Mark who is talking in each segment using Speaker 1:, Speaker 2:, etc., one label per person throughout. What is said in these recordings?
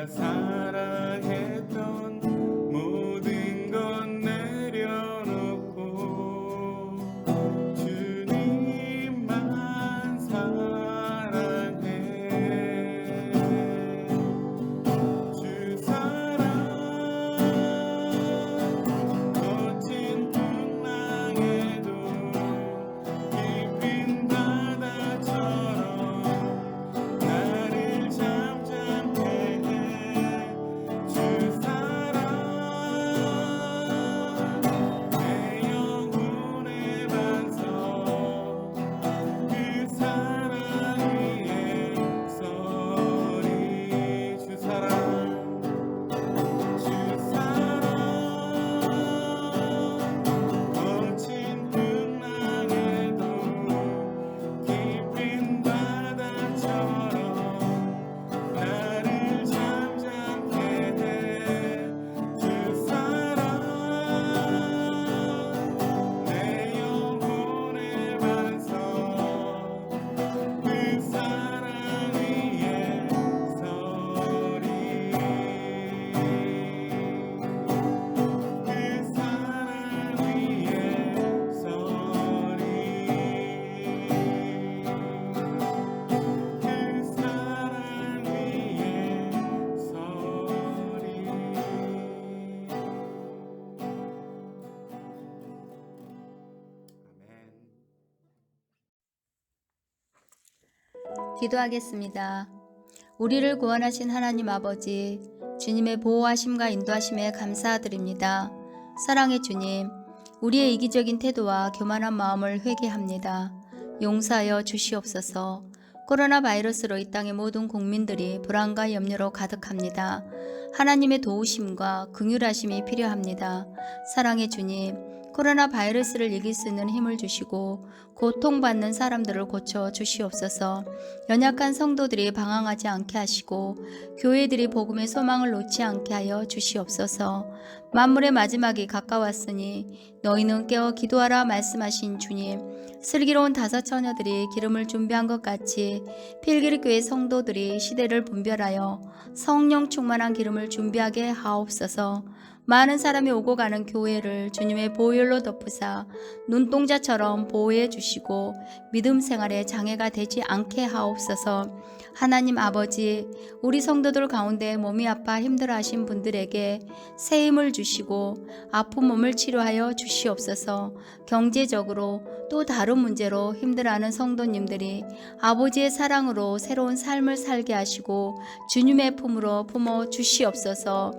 Speaker 1: 사랑했던 모든 건 내려놓고 주님만 사랑해. 주 사랑 거친 풍랑에도 깊은 바다처럼 나를 잠잠케 해. 주 사랑 내 영혼의 반석 그 사랑 위에 서리. 주 사랑 거친 풍랑에도 깊은 바다처럼 나를 잠잠케 해. 주 사랑 내 영혼의 반석 그 사랑 위에 서리. 그 사랑 위에 서리. 그 사랑 위에 서리.
Speaker 2: 기도하겠습니다. 우리를 구원하신 하나님 아버지, 주님의 보호하심과 인도하심에 감사드립니다. 사랑의 주님, 우리의 이기적인 태도와 교만한 마음을 회개합니다. 용서하여 주시옵소서. 코로나 바이러스로 이 땅의 모든 국민들이 불안과 염려로 가득합니다. 하나님의 도우심과 긍휼하심이 필요합니다. 사랑의 주님, 코로나 바이러스를 이길 수 있는 힘을 주시고 고통받는 사람들을 고쳐 주시옵소서. 연약한 성도들이 방황하지 않게 하시고 교회들이 복음의 소망을 놓지 않게 하여 주시옵소서. 만물의 마지막이 가까웠으니 너희는 깨어 기도하라 말씀하신 주님, 슬기로운 다섯 처녀들이 기름을 준비한 것 같이 필기리 교회 성도들이 시대를 분별하여 성령 충만한 기름을 준비하게 하옵소서. 많은 사람이 오고 가는 교회를 주님의 보혈로 덮으사 눈동자처럼 보호해 주시고 믿음 생활에 장애가 되지 않게 하옵소서. 하나님 아버지, 우리 성도들 가운데 몸이 아파 힘들어하신 분들에게 새 힘을 주시고 아픈 몸을 치료하여 주시옵소서. 경제적으로 또 다른 문제로 힘들어하는 성도님들이 아버지의 사랑으로 새로운 삶을 살게 하시고 주님의 품으로 품어 주시옵소서.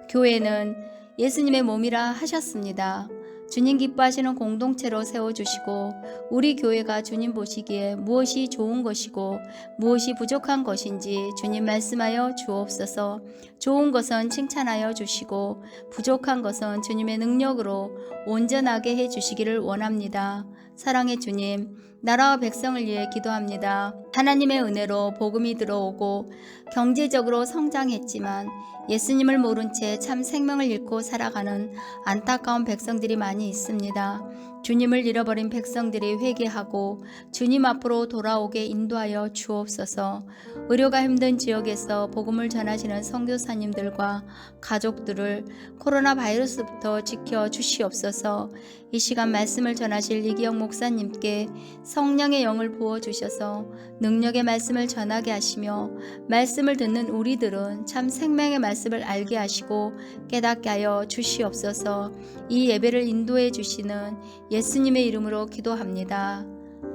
Speaker 2: 교회는 예수님의 몸이라 하셨습니다. 주님 기뻐하시는 공동체로 세워주시고 우리 교회가 주님 보시기에 무엇이 좋은 것이고 무엇이 부족한 것인지 주님 말씀하여 주옵소서. 좋은 것은 칭찬하여 주시고 부족한 것은 주님의 능력으로 온전하게 해주시기를 원합니다. 사랑의 주님, 나라와 백성을 위해 기도합니다. 하나님의 은혜로 복음이 들어오고 경제적으로 성장했지만 예수님을 모른 채 참 생명을 잃고 살아가는 안타까운 백성들이 많이 있습니다. 주님을 잃어버린 백성들이 회개하고 주님 앞으로 돌아오게 인도하여 주옵소서. 의료가 힘든 지역에서 복음을 전하시는 선교사님들과 가족들을 코로나 바이러스부터 지켜 주시옵소서. 이 시간 말씀을 전하실 이기영 목사님께 성령의 영을 부어주셔서 능력의 말씀을 전하게 하시며 말씀을 듣는 우리들은 참 생명의 말씀을 알게 하시고 깨닫게 하여 주시옵소서. 이 예배를 인도해 주시는 예수님의 이름으로 기도합니다.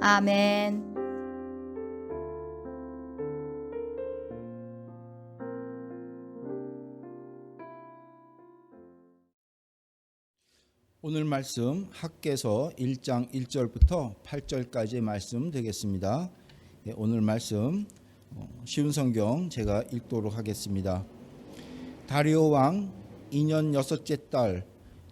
Speaker 2: 아멘.
Speaker 3: 오늘 말씀 학개서 1장 1절부터 8절까지의 말씀 되겠습니다. 오늘 말씀 쉬운 성경 제가 읽도록 하겠습니다. 다리오 왕 2년 6째 달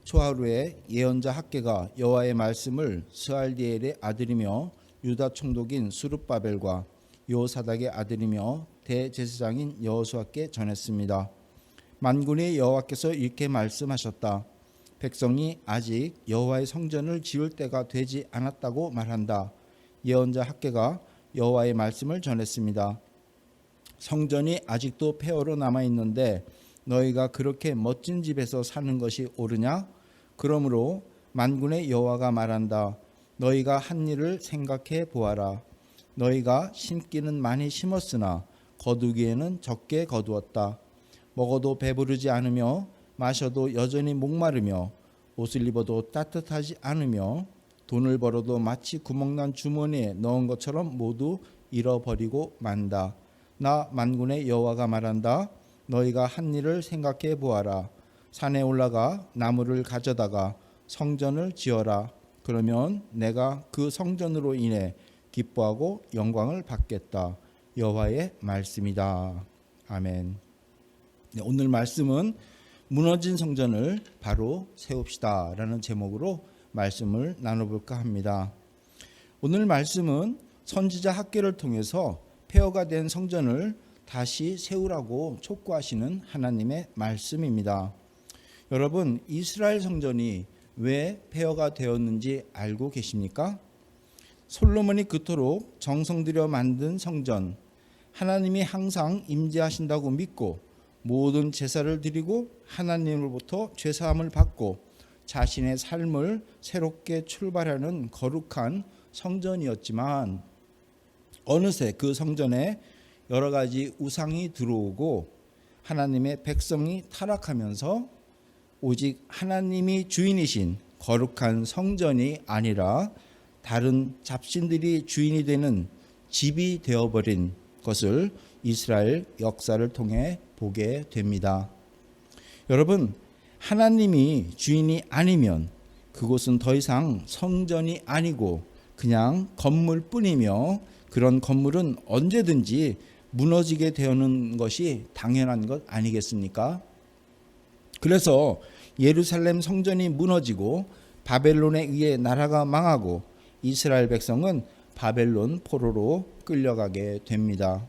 Speaker 3: 초하루에 예언자 학개가 여호와의 말씀을 스알디엘의 아들이며 유다 총독인 수룹바벨과 요사닥의 아들이며 대제사장인 여호수아께 전했습니다. 만군의 여호와께서 이렇게 말씀하셨다. 백성이 아직 여호와의 성전을 지을 때가 되지 않았다고 말한다. 예언자 학개가 여호와의 말씀을 전했습니다. 성전이 아직도 폐허로 남아 있는데 너희가 그렇게 멋진 집에서 사는 것이 옳으냐? 그러므로 만군의 여호와가 말한다. 너희가 한 일을 생각해 보아라. 너희가 심기는 많이 심었으나 거두기에는 적게 거두었다. 먹어도 배부르지 않으며 마셔도 여전히 목마르며 옷을 입어도 따뜻하지 않으며 돈을 벌어도 마치 구멍난 주머니에 넣은 것처럼 모두 잃어버리고 만다. 나 만군의 여호와가 말한다. 너희가 한 일을 생각해 보아라. 산에 올라가 나무를 가져다가 성전을 지어라. 그러면 내가 그 성전으로 인해 기뻐하고 영광을 받겠다. 여호와의 말씀이다. 아멘. 네, 오늘 말씀은 무너진 성전을 바로 세웁시다 라는 제목으로 말씀을 나눠볼까 합니다. 오늘 말씀은 선지자 학개를 통해서 폐허가 된 성전을 다시 세우라고 촉구하시는 하나님의 말씀입니다. 여러분, 이스라엘 성전이 왜 폐허가 되었는지 알고 계십니까? 솔로몬이 그토록 정성 들여 만든 성전, 하나님이 항상 임재하신다고 믿고 모든 제사를 드리고 하나님으로부터 죄사함을 받고 자신의 삶을 새롭게 출발하는 거룩한 성전이었지만 어느새 그 성전에 여러 가지 우상이 들어오고 하나님의 백성이 타락하면서 오직 하나님이 주인이신 거룩한 성전이 아니라 다른 잡신들이 주인이 되는 집이 되어버린 것을 이스라엘 역사를 통해 보게 됩니다. 여러분, 하나님이 주인이 아니면 그곳은 더 이상 성전이 아니고 그냥 건물뿐이며 그런 건물은 언제든지 무너지게 되는 것이 당연한 것 아니겠습니까? 그래서 예루살렘 성전이 무너지고 바벨론에 의해 나라가 망하고 이스라엘 백성은 바벨론 포로로 끌려가게 됩니다.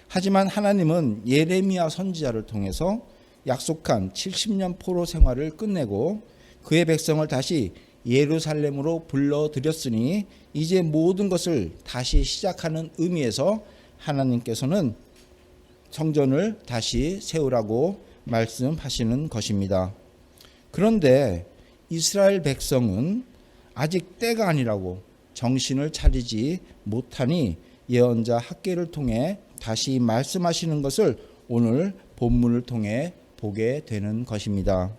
Speaker 3: 하지만 하나님은 예레미야 선지자를 통해서 약속한 70년 포로 생활을 끝내고 그의 백성을 다시 예루살렘으로 불러들였으니 이제 모든 것을 다시 시작하는 의미에서 하나님께서는 성전을 다시 세우라고 말씀하시는 것입니다. 그런데 이스라엘 백성은 아직 때가 아니라고 정신을 차리지 못하니 예언자 학개를 통해 다시 말씀하시는 것을 오늘 본문을 통해 보게 되는 것입니다.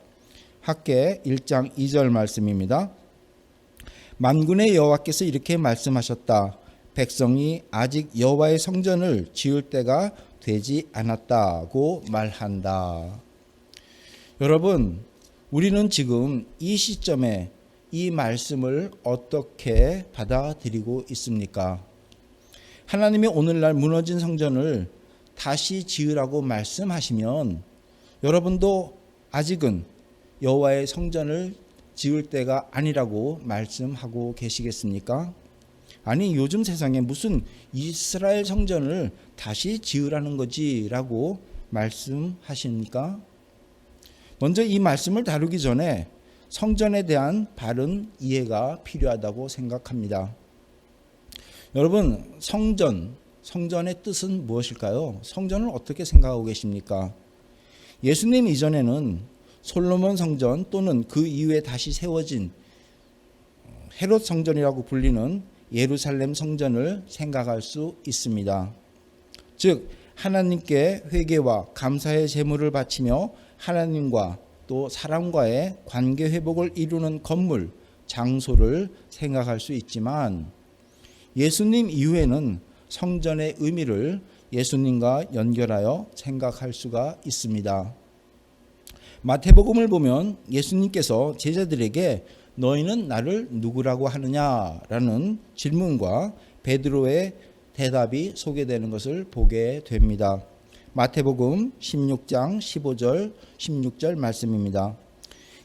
Speaker 3: 학개 1장 2절 말씀입니다. 만군의 여호와께서 이렇게 말씀하셨다. 백성이 아직 여호와의 성전을 지을 때가 되지 않았다고 말한다. 여러분, 우리는 지금 이 시점에 이 말씀을 어떻게 받아들이고 있습니까? 하나님이 오늘날 무너진 성전을 다시 지으라고 말씀하시면 여러분도 아직은 여호와의 성전을 지을 때가 아니라고 말씀하고 계시겠습니까? 아니, 요즘 세상에 무슨 이스라엘 성전을 다시 지으라는 거지라고 말씀하십니까? 먼저 이 말씀을 다루기 전에 성전에 대한 바른 이해가 필요하다고 생각합니다. 여러분, 성전의 뜻은 무엇일까요? 성전을 어떻게 생각하고 계십니까? 예수님 이전에는 솔로몬 성전 또는 그 이후에 다시 세워진 헤롯 성전이라고 불리는 예루살렘 성전을 생각할 수 있습니다. 즉 하나님께 회개와 감사의 제물을 바치며 하나님과 또 사람과의 관계 회복을 이루는 건물, 장소를 생각할 수 있지만 예수님 이후에는 성전의 의미를 예수님과 연결하여 생각할 수가 있습니다. 마태복음을 보면 예수님께서 제자들에게 너희는 나를 누구라고 하느냐라는 질문과 베드로의 대답이 소개되는 것을 보게 됩니다. 마태복음 16장 15절 16절 말씀입니다.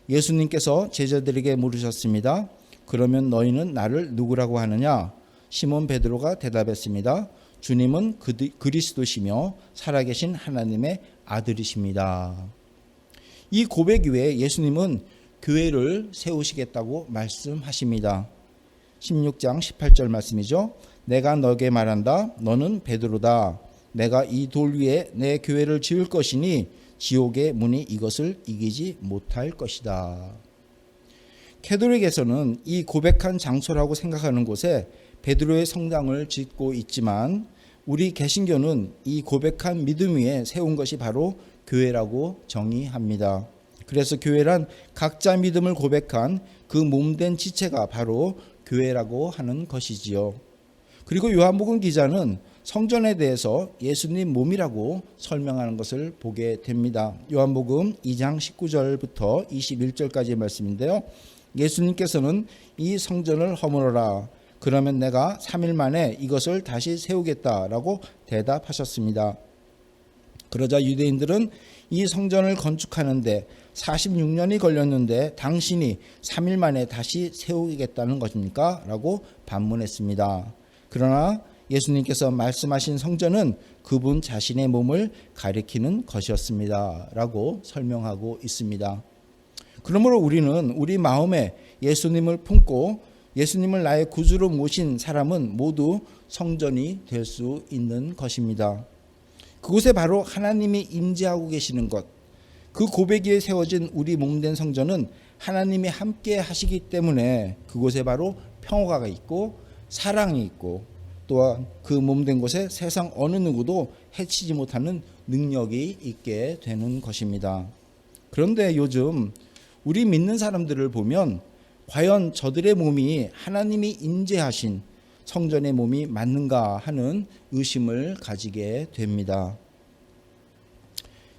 Speaker 3: 예수님께서 제자들에게 물으셨습니다. 그러면 너희는 나를 누구라고 하느냐? 시몬 베드로가 대답했습니다. 주님은 그리스도시며 살아계신 하나님의 아들이십니다. 이 고백 이후에 예수님은 교회를 세우시겠다고 말씀하십니다. 16장 18절 말씀이죠. 내가 너에게 말한다. 너는 베드로다. 내가 이 돌 위에 내 교회를 지을 것이니 지옥의 문이 이것을 이기지 못할 것이다. 캐톨릭에서는 이 고백한 장소라고 생각하는 곳에 베드로의 성당을 짓고 있지만 우리 개신교는 이 고백한 믿음 위에 세운 것이 바로 교회라고 정의합니다. 그래서 교회란 각자 믿음을 고백한 그 몸된 지체가 바로 교회라고 하는 것이지요. 그리고 요한복음 기자는 성전에 대해서 예수님 몸이라고 설명하는 것을 보게 됩니다. 요한복음 2장 19절부터 21절까지의 말씀인데요. 예수님께서는 이 성전을 허물어라. 그러면 내가 3일 만에 이것을 다시 세우겠다라고 대답하셨습니다. 그러자 유대인들은 이 성전을 건축하는데 46년이 걸렸는데 당신이 3일 만에 다시 세우겠다는 것입니까? 라고 반문했습니다. 그러나 예수님께서 말씀하신 성전은 그분 자신의 몸을 가리키는 것이었습니다. 라고 설명하고 있습니다. 그러므로 우리는 우리 마음에 예수님을 품고 예수님을 나의 구주로 모신 사람은 모두 성전이 될 수 있는 것입니다. 그곳에 바로 하나님이 임재하고 계시는 것, 그 고백 위에 세워진 우리 몸된 성전은 하나님이 함께 하시기 때문에 그곳에 바로 평화가 있고 사랑이 있고 또한 그 몸된 곳에 세상 어느 누구도 해치지 못하는 능력이 있게 되는 것입니다. 그런데 요즘 우리 믿는 사람들을 보면 과연 저들의 몸이 하나님이 임재하신 성전의 몸이 맞는가 하는 의심을 가지게 됩니다.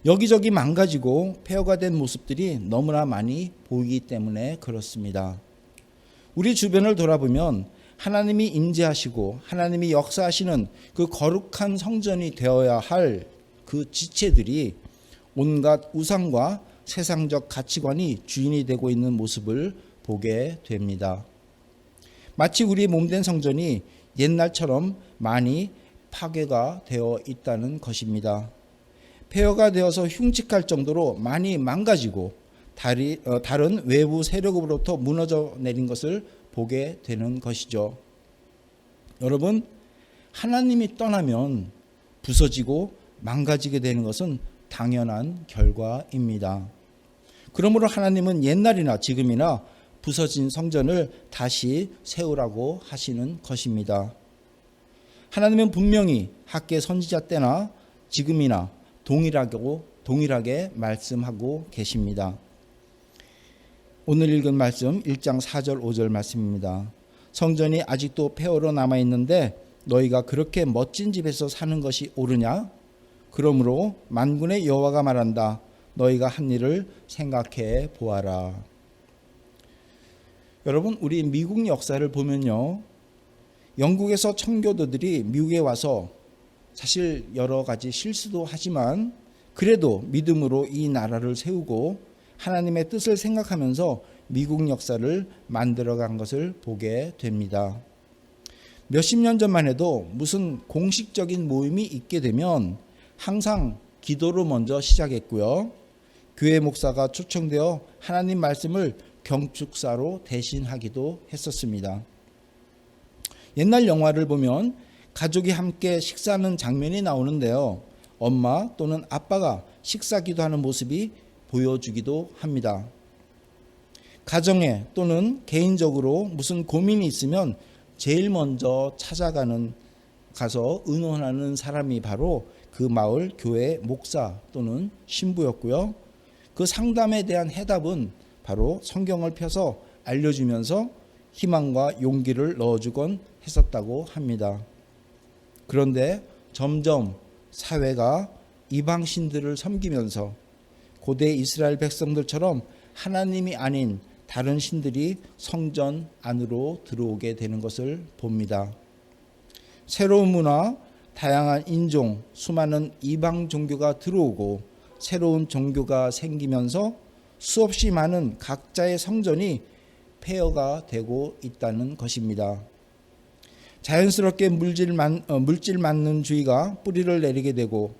Speaker 3: 여기저기 망가지고 폐허가 된 모습들이 너무나 많이 보이기 때문에 그렇습니다. 우리 주변을 돌아보면 하나님이 임재하시고 하나님이 역사하시는 그 거룩한 성전이 되어야 할 그 지체들이 온갖 우상과 세상적 가치관이 주인이 되고 있는 모습을 보게 됩니다. 마치 우리의 몸된 성전이 옛날처럼 많이 파괴가 되어 있다는 것입니다. 폐허가 되어서 흉측할 정도로 많이 망가지고 다른 외부 세력으로부터 무너져 내린 것을 보게 되는 것이죠. 여러분, 하나님이 떠나면 부서지고 망가지게 되는 것은 당연한 결과입니다. 그러므로 하나님은 옛날이나 지금이나 부서진 성전을 다시 세우라고 하시는 것입니다. 하나님은 분명히 학계 선지자 때나 지금이나 동일하게 말씀하고 계십니다. 오늘 읽은 말씀 1장 4절 5절 말씀입니다. 성전이 아직도 폐허로 남아있는데 너희가 그렇게 멋진 집에서 사는 것이 옳으냐? 그러므로 만군의 여호와가 말한다. 너희가 한 일을 생각해 보아라. 여러분, 우리 미국 역사를 보면요, 영국에서 청교도들이 미국에 와서 사실 여러 가지 실수도 하지만 그래도 믿음으로 이 나라를 세우고 하나님의 뜻을 생각하면서 미국 역사를 만들어간 것을 보게 됩니다. 몇십 년 전만 해도 무슨 공식적인 모임이 있게 되면 항상 기도로 먼저 시작했고요. 교회 목사가 초청되어 하나님 말씀을 경축사로 대신하기도 했었습니다. 옛날 영화를 보면 가족이 함께 식사하는 장면이 나오는데요. 엄마 또는 아빠가 식사 기도하는 모습이 보여주기도 합니다. 가정에 또는 개인적으로 무슨 고민이 있으면 제일 먼저 가서 의논하는 사람이 바로 그 마을 교회 목사 또는 신부였고요. 그 상담에 대한 해답은 바로 성경을 펴서 알려주면서 희망과 용기를 넣어주곤 했었다고 합니다. 그런데 점점 사회가 이방신들을 섬기면서 고대 이스라엘 백성들처럼 하나님이 아닌 다른 신들이 성전 안으로 들어오게 되는 것을 봅니다. 새로운 문화, 다양한 인종, 수많은 이방 종교가 들어오고 새로운 종교가 생기면서 수없이 많은 각자의 성전이 폐허가 되고 있다는 것입니다. 자연스럽게 물질 만능주의가 뿌리를 내리게 되고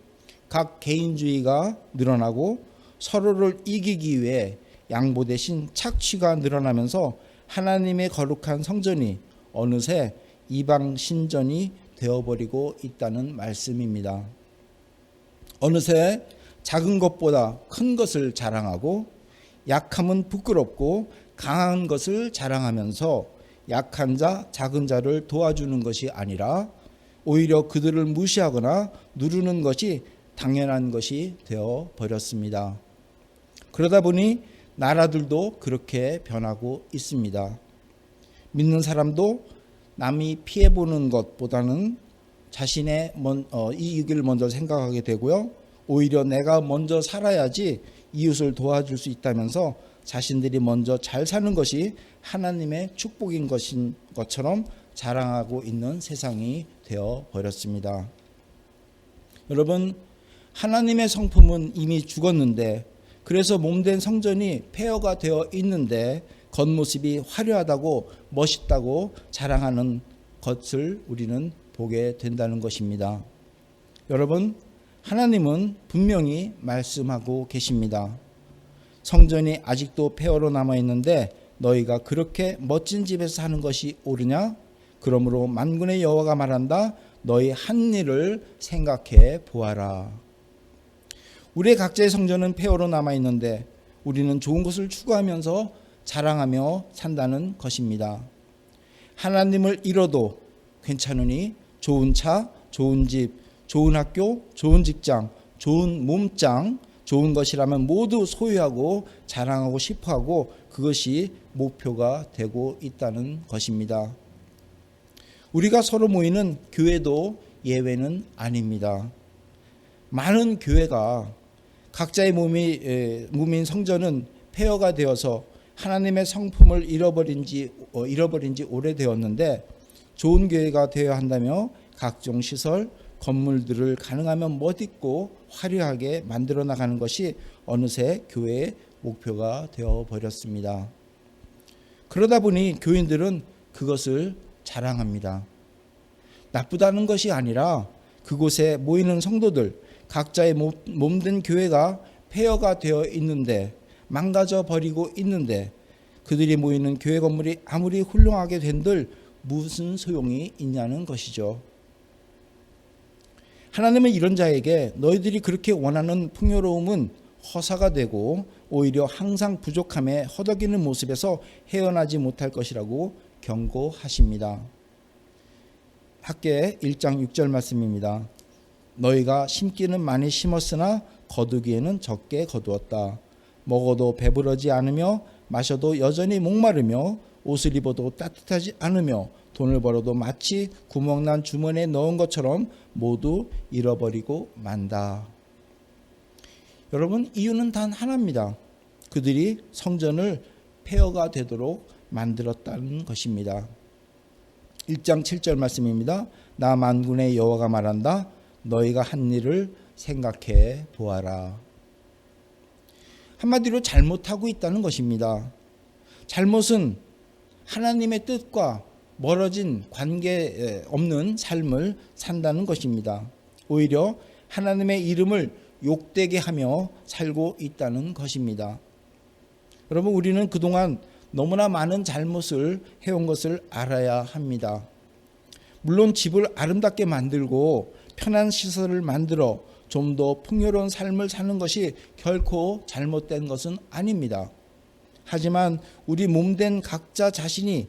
Speaker 3: 각 개인주의가 늘어나고 서로를 이기기 위해 양보 대신 착취가 늘어나면서 하나님의 거룩한 성전이 어느새 이방 신전이 되어버리고 있다는 말씀입니다. 어느새 작은 것보다 큰 것을 자랑하고 약함은 부끄럽고 강한 것을 자랑하면서 약한 자, 작은 자를 도와주는 것이 아니라 오히려 그들을 무시하거나 누르는 것이 당연한 것이 되어 버렸습니다. 그러다 보니 나라들도 그렇게 변하고 있습니다. 믿는 사람도 남이 피해보는 것보다는 자신의 이익을 먼저 생각하게 되고요. 오히려 내가 먼저 살아야지 이웃을 도와줄 수 있다면서 자신들이 먼저 잘 사는 것이 하나님의 축복인 것처럼 자랑하고 있는 세상이 되어 버렸습니다. 여러분, 하나님의 성품은 이미 죽었는데, 그래서 몸된 성전이 폐허가 되어 있는데 겉모습이 화려하다고 멋있다고 자랑하는 것을 우리는 보게 된다는 것입니다. 여러분, 하나님은 분명히 말씀하고 계십니다. 성전이 아직도 폐허로 남아 있는데 너희가 그렇게 멋진 집에서 사는 것이 옳으냐? 그러므로 만군의 여호와가 말한다. 너희 한 일을 생각해 보아라. 우리의 각자의 성전은 폐허로 남아 있는데 우리는 좋은 것을 추구하면서 자랑하며 산다는 것입니다. 하나님을 잃어도 괜찮으니 좋은 차, 좋은 집, 좋은 학교, 좋은 직장, 좋은 몸짱, 좋은 것이라면 모두 소유하고 자랑하고 싶어하고 그것이 목표가 되고 있다는 것입니다. 우리가 서로 모이는 교회도 예외는 아닙니다. 많은 교회가 각자의 몸인 성전은 폐허가 되어서 하나님의 성품을 잃어버린 지 오래되었는데 좋은 교회가 되어야 한다며 각종 시설, 건물들을 가능하면 멋있고 화려하게 만들어 나가는 것이 어느새 교회의 목표가 되어 버렸습니다. 그러다 보니 교인들은 그것을 자랑합니다. 나쁘다는 것이 아니라 그곳에 모이는 성도들, 각자의 몸된 교회가 폐허가 되어 있는데 망가져 버리고 있는데 그들이 모이는 교회 건물이 아무리 훌륭하게 된들 무슨 소용이 있냐는 것이죠. 하나님은 이런 자에게 너희들이 그렇게 원하는 풍요로움은 허사가 되고 오히려 항상 부족함에 허덕이는 모습에서 헤어나지 못할 것이라고 경고하십니다. 학개 1장 6절 말씀입니다. 너희가 심기는 많이 심었으나 거두기에는 적게 거두었다. 먹어도 배부르지 않으며 마셔도 여전히 목마르며 옷을 입어도 따뜻하지 않으며 돈을 벌어도 마치 구멍난 주머니에 넣은 것처럼 모두 잃어버리고 만다. 여러분, 이유는 단 하나입니다. 그들이 성전을 폐허가 되도록 만들었다는 것입니다. 1장 7절 말씀입니다. 나 만군의 여호와가 말한다. 너희가 한 일을 생각해 보아라. 한마디로 잘못하고 있다는 것입니다. 잘못은 하나님의 뜻과 멀어진 관계 없는 삶을 산다는 것입니다. 오히려 하나님의 이름을 욕되게 하며 살고 있다는 것입니다. 여러분, 우리는 그동안 너무나 많은 잘못을 해온 것을 알아야 합니다. 물론 집을 아름답게 만들고 편한 시설을 만들어 좀 더 풍요로운 삶을 사는 것이 결코 잘못된 것은 아닙니다. 하지만 우리 몸된 각자 자신이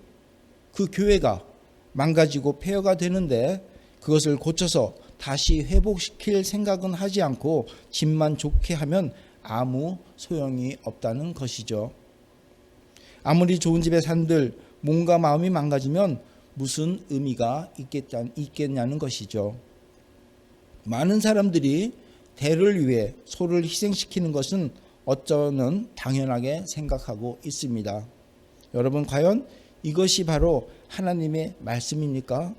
Speaker 3: 그 교회가 망가지고 폐허가 되는데 그것을 고쳐서 다시 회복시킬 생각은 하지 않고 집만 좋게 하면 아무 소용이 없다는 것이죠. 아무리 좋은 집에 산들 몸과 마음이 망가지면 무슨 의미가 있겠냐는 것이죠. 많은 사람들이 대를 위해 소를 희생시키는 것은 어쩌면 당연하게 생각하고 있습니다. 여러분, 과연 이것이 바로 하나님의 말씀입니까?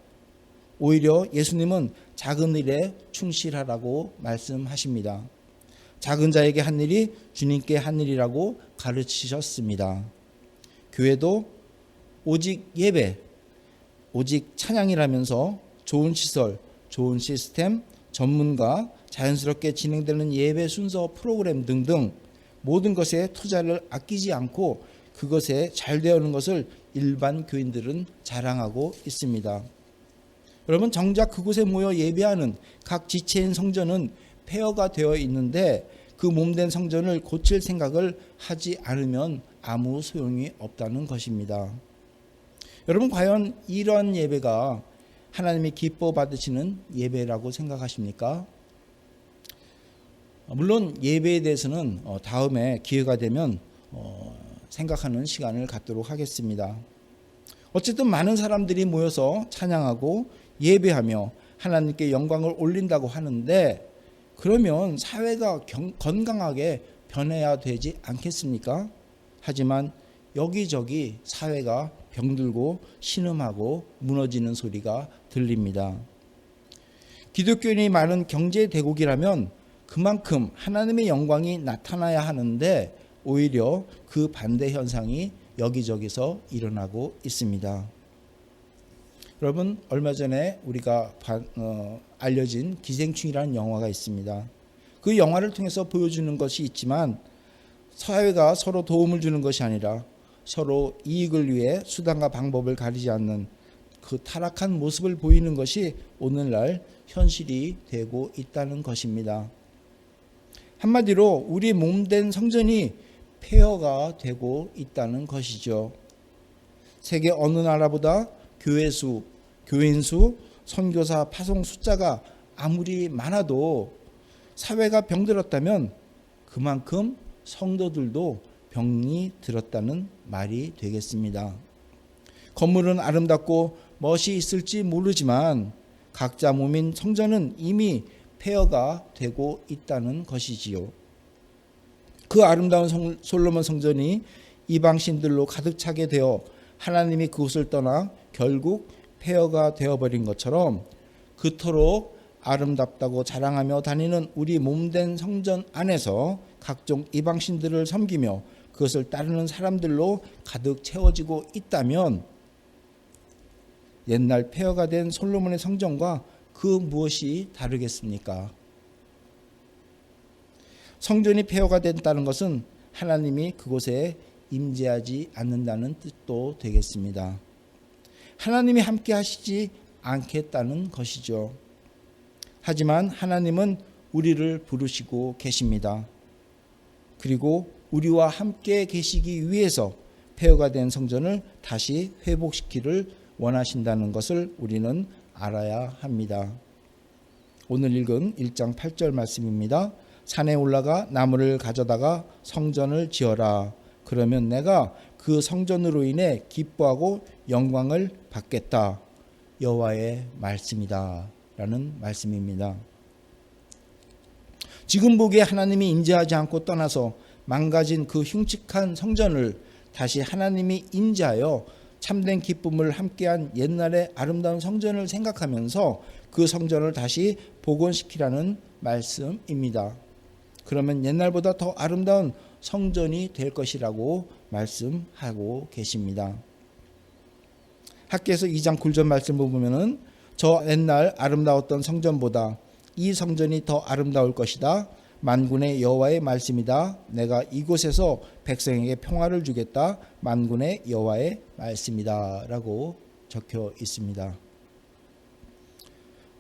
Speaker 3: 오히려 예수님은 작은 일에 충실하라고 말씀하십니다. 작은 자에게 한 일이 주님께 한 일이라고 가르치셨습니다. 교회도 오직 예배, 오직 찬양이라면서 좋은 시설, 좋은 시스템, 전문가, 자연스럽게 진행되는 예배 순서 프로그램 등등 모든 것에 투자를 아끼지 않고 그것에 잘 되어오는 것을 일반 교인들은 자랑하고 있습니다. 여러분, 정작 그곳에 모여 예배하는 각 지체인 성전은 폐허가 되어 있는데 그 몸된 성전을 고칠 생각을 하지 않으면 아무 소용이 없다는 것입니다. 여러분, 과연 이러한 예배가 하나님이 기뻐 받으시는 예배라고 생각하십니까? 물론 예배에 대해서는 다음에 기회가 되면 생각하는 시간을 갖도록 하겠습니다. 어쨌든 많은 사람들이 모여서 찬양하고 예배하며 하나님께 영광을 올린다고 하는데, 그러면 사회가 건강하게 변해야 되지 않겠습니까? 하지만 여기저기 사회가 병들고 신음하고 무너지는 소리가 들립니다. 기독교인이 많은 경제 대국이라면 그만큼 하나님의 영광이 나타나야 하는데 오히려 그 반대 현상이 여기저기서 일어나고 있습니다. 여러분, 얼마 전에 우리가 알려진 기생충이라는 영화가 있습니다. 그 영화를 통해서 보여주는 것이 있지만 사회가 서로 도움을 주는 것이 아니라 서로 이익을 위해 수단과 방법을 가리지 않는 그 타락한 모습을 보이는 것이 오늘날 현실이 되고 있다는 것입니다. 한마디로 우리 몸된 성전이 폐허가 되고 있다는 것이죠. 세계 어느 나라보다 교인 수, 선교사 파송 숫자가 아무리 많아도 사회가 병들었다면 그만큼 성도들도 병이 들었다는 말이 되겠습니다. 건물은 아름답고 멋이 있을지 모르지만 각자 몸인 성전은 이미 폐허가 되고 있다는 것이지요. 그 아름다운 솔로몬 성전이 이방신들로 가득 차게 되어 하나님이 그곳을 떠나 결국 폐허가 되어버린 것처럼 그토록 아름답다고 자랑하며 다니는 우리 몸된 성전 안에서 각종 이방신들을 섬기며 그것을 따르는 사람들로 가득 채워지고 있다면 옛날 폐허가 된 솔로몬의 성전과 그 무엇이 다르겠습니까? 성전이 폐허가 됐다는 것은 하나님이 그곳에 임재하지 않는다는 뜻도 되겠습니다. 하나님이 함께 하시지 않겠다는 것이죠. 하지만 하나님은 우리를 부르시고 계십니다. 그리고 우리와 함께 계시기 위해서 폐허가 된 성전을 다시 회복시키기를 원하신다는 것을 우리는 알아야 합니다. 오늘 읽은 1장 8절 말씀입니다. 산에 올라가 나무를 가져다가 성전을 지어라. 그러면 내가 그 성전으로 인해 기뻐하고 영광을 받겠다. 여호와의 말씀이다. 라는 말씀입니다. 지금 보기에 하나님이 인재하지 않고 떠나서 망가진 그 흉측한 성전을 다시 하나님이 인재하여 참된 기쁨을 함께한 옛날의 아름다운 성전을 생각하면서 그 성전을 다시 복원시키라는 말씀입니다. 그러면 옛날보다 더 아름다운 성전이 될 것이라고 말씀하고 계십니다. 학개서 2장 9절 말씀을 보면은 저 옛날 아름다웠던 성전보다 이 성전이 더 아름다울 것이다. 만군의 여호와의 말씀이다. 내가 이곳에서 백성에게 평화를 주겠다. 만군의 여호와의 말씀이다. 라고 적혀 있습니다.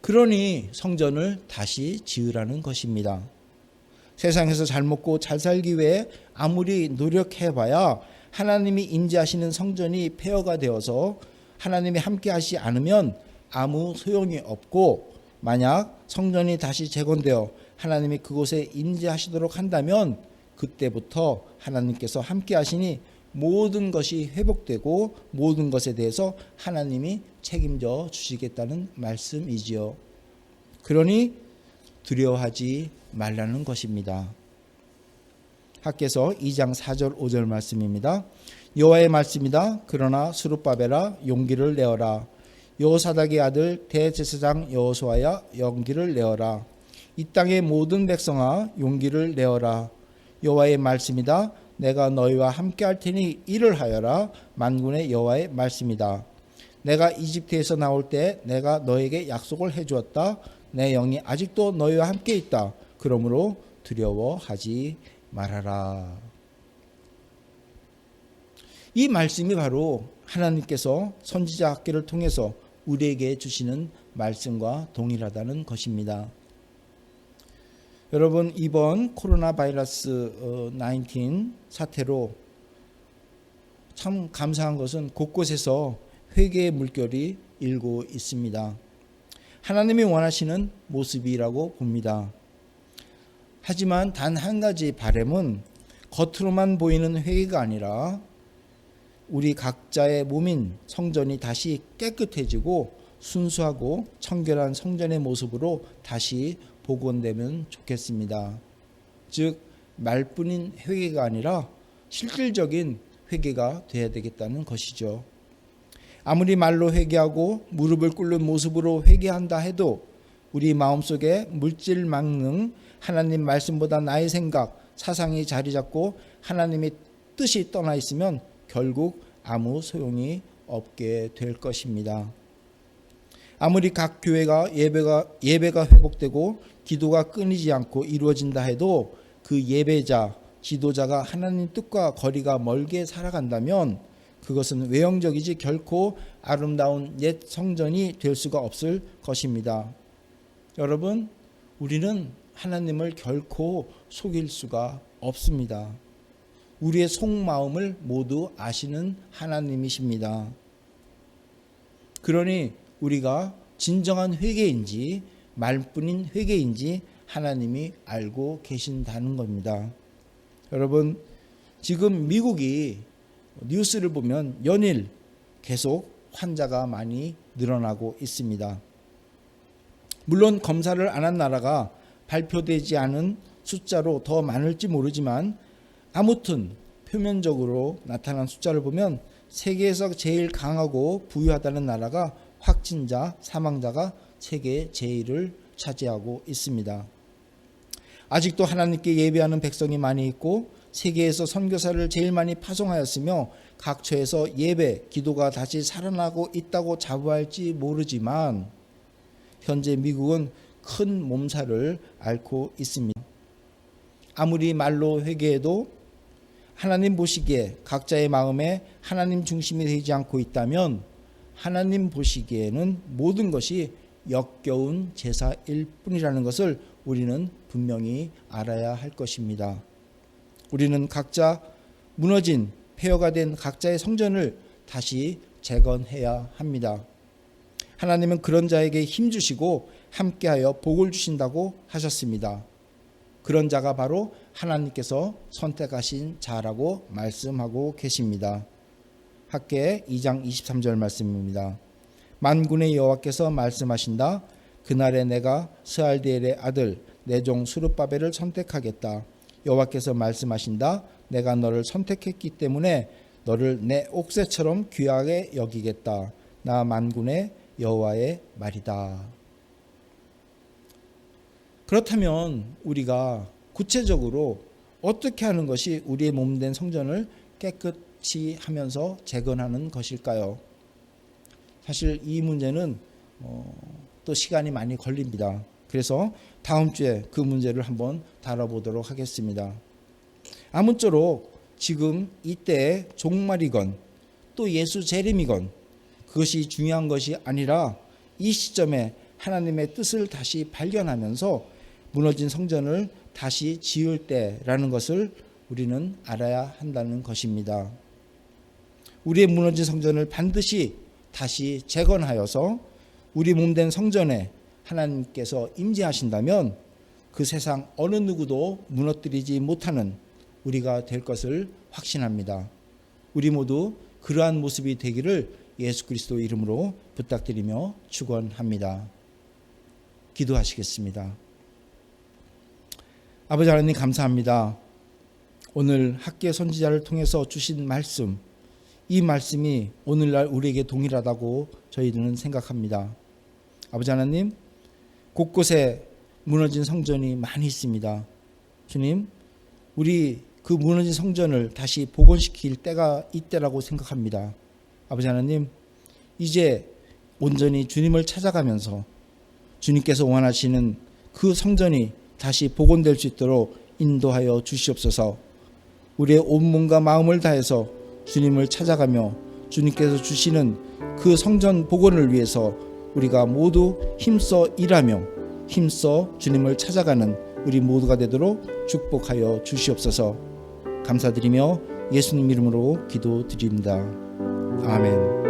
Speaker 3: 그러니 성전을 다시 지으라는 것입니다. 세상에서 잘 먹고 잘 살기 위해 아무리 노력해봐야 하나님이 임재하시는 성전이 폐허가 되어서 하나님이 함께 하시지 않으면 아무 소용이 없고, 만약 성전이 다시 재건되어 하나님이 그곳에 임재하시도록 한다면 그때부터 하나님께서 함께 하시니 모든 것이 회복되고 모든 것에 대해서 하나님이 책임져 주시겠다는 말씀이지요. 그러니 두려워하지 말라는 것입니다. 학개서 2장 4절 5절 말씀입니다. 여호와의 말씀이다. 그러나 스룹바벨아 용기를 내어라. 여호사닥의 아들 대제사장 여호수아야 용기를 내어라. 이 땅의 모든 백성아 용기를 내어라. 여호와의 말씀이다. 내가 너희와 함께 할 테니 일을 하여라. 만군의 여호와의 말씀이다. 내가 이집트에서 나올 때 내가 너에게 약속을 해주었다. 내 영이 아직도 너희와 함께 있다. 그러므로 두려워하지 말아라. 이 말씀이 바로 하나님께서 선지자 학개를 통해서 우리에게 주시는 말씀과 동일하다는 것입니다. 여러분, 이번 코로나 바이러스 19 사태로 참 감사한 것은 곳곳에서 회개의 물결이 일고 있습니다. 하나님이 원하시는 모습이라고 봅니다. 하지만 단 한 가지 바람은 겉으로만 보이는 회개가 아니라 우리 각자의 몸인 성전이 다시 깨끗해지고 순수하고 청결한 성전의 모습으로 다시 복원되면 좋겠습니다. 즉 말뿐인 회개가 아니라 실질적인 회개가 되어야 되겠다는 것이죠. 아무리 말로 회개하고 무릎을 꿇는 모습으로 회개한다 해도 우리 마음속에 물질 망능, 하나님 말씀보다 나의 생각, 사상이 자리 잡고 하나님의 뜻이 떠나 있으면 결국 아무 소용이 없게 될 것입니다. 아무리 각 교회가 예배가 회복되고 기도가 끊이지 않고 이루어진다 해도 그 예배자, 지도자가 하나님 뜻과 거리가 멀게 살아간다면 그것은 외형적이지 결코 아름다운 옛 성전이 될 수가 없을 것입니다. 여러분, 우리는 하나님을 결코 속일 수가 없습니다. 우리의 속마음을 모두 아시는 하나님이십니다. 그러니 우리가 진정한 회개인지 말뿐인 회개인지 하나님이 알고 계신다는 겁니다. 여러분, 지금 미국이 뉴스를 보면 연일 계속 환자가 많이 늘어나고 있습니다. 물론 검사를 안 한 나라가 발표되지 않은 숫자로 더 많을지 모르지만 아무튼 표면적으로 나타난 숫자를 보면 세계에서 제일 강하고 부유하다는 나라가 확진자, 사망자가 세계 제일을 차지하고 있습니다. 아직도 하나님께 예배하는 백성이 많이 있고 세계에서 선교사를 제일 많이 파송하였으며 각 처에서 예배, 기도가 다시 살아나고 있다고 자부할지 모르지만 현재 미국은 큰 몸살을 앓고 있습니다. 아무리 말로 회개해도 하나님 보시기에 각자의 마음에 하나님 중심이 되지 않고 있다면 하나님 보시기에는 모든 것이 역겨운 제사일 뿐이라는 것을 우리는 분명히 알아야 할 것입니다. 우리는 각자 무너진 폐허가 된 각자의 성전을 다시 재건해야 합니다. 하나님은 그런 자에게 힘 주시고 함께하여 복을 주신다고 하셨습니다. 그런 자가 바로 하나님께서 선택하신 자라고 말씀하고 계십니다. 학개 2장 23절 말씀입니다. 만군의 여호와께서 말씀하신다. 그날에 내가 스알디엘의 아들 내 종 스룹바벨을 선택하겠다. 여호와께서 말씀하신다. 내가 너를 선택했기 때문에 너를 내 옥새처럼 귀하게 여기겠다. 나 만군의 여호와의 말이다. 그렇다면 우리가 구체적으로 어떻게 하는 것이 우리의 몸된 성전을 깨끗이 하면서 재건하는 것일까요? 사실 이 문제는 또 시간이 많이 걸립니다. 그래서 다음 주에 그 문제를 한번 다뤄보도록 하겠습니다. 아무쪼록 지금 이때의 종말이건 또 예수 재림이건 그것이 중요한 것이 아니라 이 시점에 하나님의 뜻을 다시 발견하면서 무너진 성전을 다시 지을 때라는 것을 우리는 알아야 한다는 것입니다. 우리의 무너진 성전을 반드시 다시 재건하여서 우리 몸된 성전에 하나님께서 임재하신다면 그 세상 어느 누구도 무너뜨리지 못하는 우리가 될 것을 확신합니다. 우리 모두 그러한 모습이 되기를 예수 그리스도 이름으로 부탁드리며 축원합니다. 기도하시겠습니다. 아버지 하나님 감사합니다. 오늘 학개 선지자를 통해서 주신 말씀, 이 말씀이 오늘날 우리에게 동일하다고 저희들은 생각합니다. 아버지 하나님, 곳곳에 무너진 성전이 많이 있습니다. 주님, 우리 그 무너진 성전을 다시 복원시킬 때가 이때라고 생각합니다. 아버지 하나님, 이제 온전히 주님을 찾아가면서 주님께서 원하시는 그 성전이 다시 복원될 수 있도록 인도하여 주시옵소서. 우리의 온 몸과 마음을 다해서 주님을 찾아가며 주님께서 주시는 그 성전 복원을 위해서 우리가 모두 힘써 일하며 힘써 주님을 찾아가는 우리 모두가 되도록 축복하여 주시옵소서. 감사드리며 예수님 이름으로 기도드립니다. 아멘.